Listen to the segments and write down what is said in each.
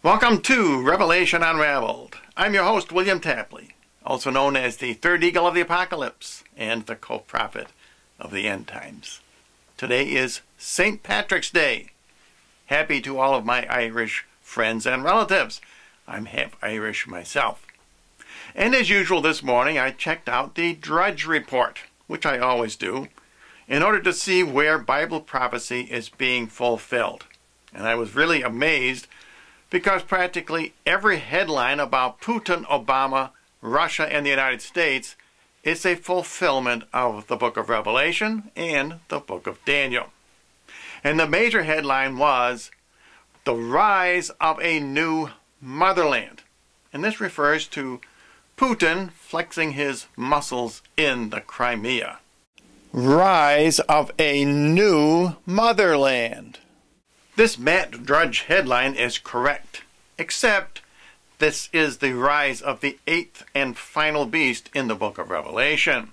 Welcome to Revelation Unraveled. I'm your host, William Tapley, also known as the third eagle of the apocalypse and the co-prophet of the end times. Today is St. Patrick's Day. Happy to all of my Irish friends and relatives. I'm half Irish myself. And as usual this morning, I checked out the Drudge Report, which I always do, in order to see where Bible prophecy is being fulfilled. And I was really amazed because practically every headline about Putin, Obama, Russia, and the United States is a fulfillment of the book of Revelation and the book of Daniel. And the major headline was the rise of a new motherland. And this refers to Putin flexing his muscles in the Crimea. Rise of a new motherland. This Matt Drudge headline is correct, except this is the rise of the eighth and final beast in the book of Revelation.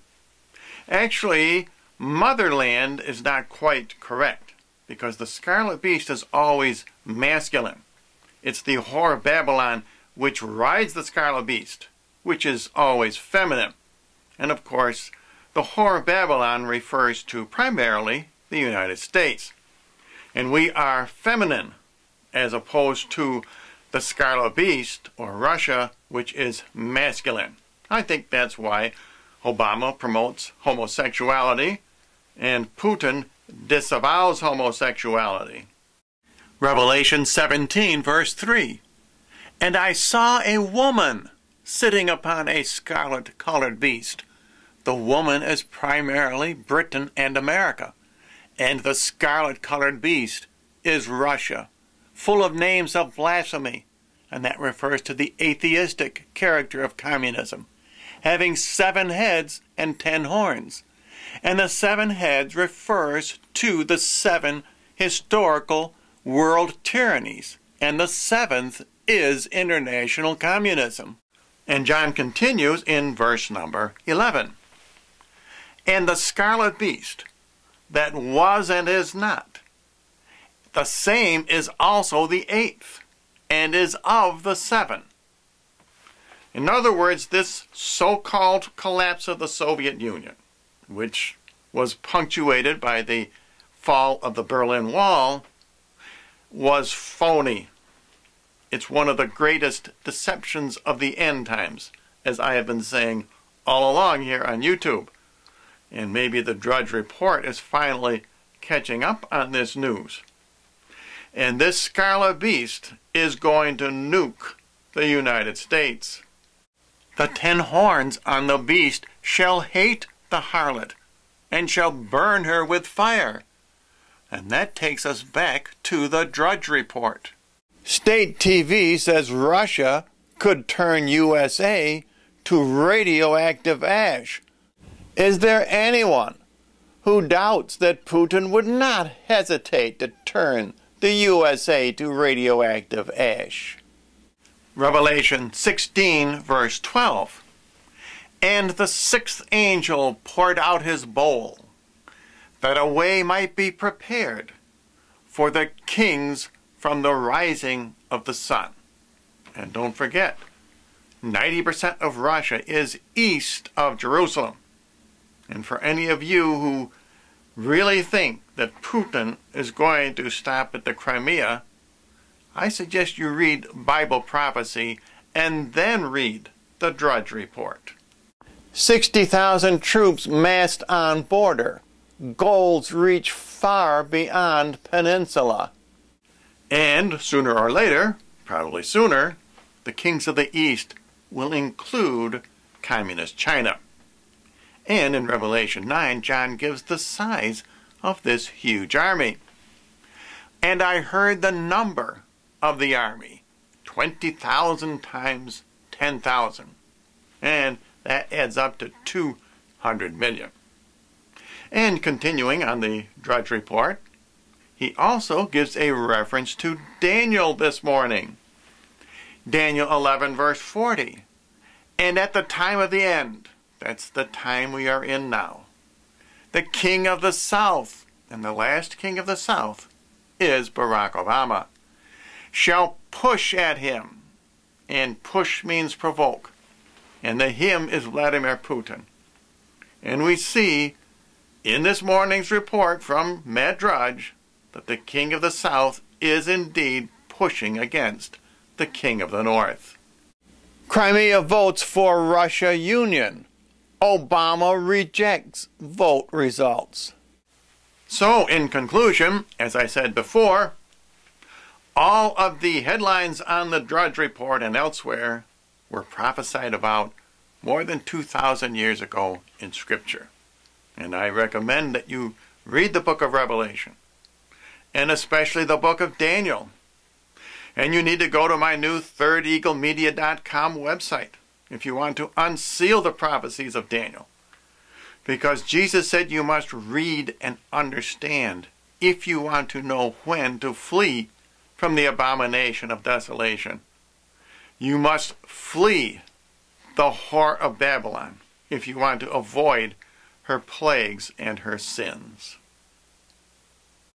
Actually, motherland is not quite correct, because the scarlet beast is always masculine. It's the whore of Babylon which rides the scarlet beast, which is always feminine. And of course, the whore of Babylon refers to primarily the United States. And we are feminine, as opposed to the scarlet beast, or Russia, which is masculine. I think that's why Obama promotes homosexuality, and Putin disavows homosexuality. Revelation 17, verse 3. And I saw a woman sitting upon a scarlet-colored beast. The woman is primarily Britain and America. And the scarlet-colored beast is Russia, full of names of blasphemy, and that refers to the atheistic character of communism, having 7 heads and 10 horns. And the 7 heads refers to the 7 historical world tyrannies, and the 7th is international communism. And John continues in verse number 11. And the scarlet beast, that was and is not, the same is also the 8th, and is of the 7. In other words, this so-called collapse of the Soviet Union, which was punctuated by the fall of the Berlin Wall, was phony. It's one of the greatest deceptions of the end times, as I have been saying all along here on YouTube. And maybe the Drudge Report is finally catching up on this news. And this scarlet beast is going to nuke the United States. The 10 horns on the beast shall hate the harlot, and shall burn her with fire. And that takes us back to the Drudge Report. State TV says Russia could turn USA to radioactive ash. Is there anyone who doubts that Putin would not hesitate to turn the USA to radioactive ash? Revelation 16, verse 12. And the 6th angel poured out his bowl, that a way might be prepared for the kings from the rising of the sun. And don't forget, 90% of Russia is east of Jerusalem. And for any of you who really think that Putin is going to stop at the Crimea, I suggest you read Bible prophecy and then read the Drudge Report. 60,000 troops massed on border. Goals reach far beyond peninsula. And sooner or later, probably sooner, the kings of the East will include Communist China. And in Revelation 9, John gives the size of this huge army. And I heard the number of the army, 20,000 times 10,000. And that adds up to 200 million. And continuing on the Drudge Report, he also gives a reference to Daniel this morning. Daniel 11, verse 40. And at the time of the end, that's the time we are in now, the king of the south, and the last king of the south is Barack Obama, shall push at him. And push means provoke. And the him is Vladimir Putin. And we see in this morning's report from Matt Drudge that the King of the South is indeed pushing against the King of the North. Crimea votes for Russia Union. Obama rejects vote results. So, in conclusion, as I said before, all of the headlines on the Drudge Report and elsewhere were prophesied about more than 2,000 years ago in Scripture. And I recommend that you read the book of Revelation, and especially the book of Daniel. And you need to go to my new ThirdEagleMedia.com website if you want to unseal the prophecies of Daniel. Because Jesus said you must read and understand if you want to know when to flee from the abomination of desolation. You must flee the whore of Babylon if you want to avoid her plagues and her sins.